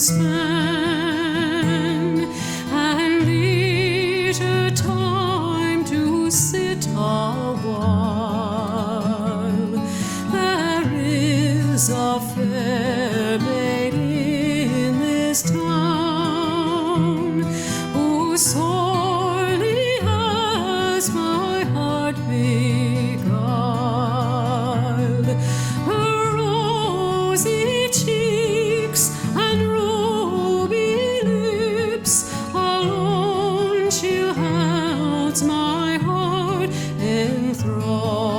span, and leisure time to sit a while. There is a fair maid in this town who sorely has my heart beguiled. Her rosy cheeks and ruby lips alone she holds my heart enthralled.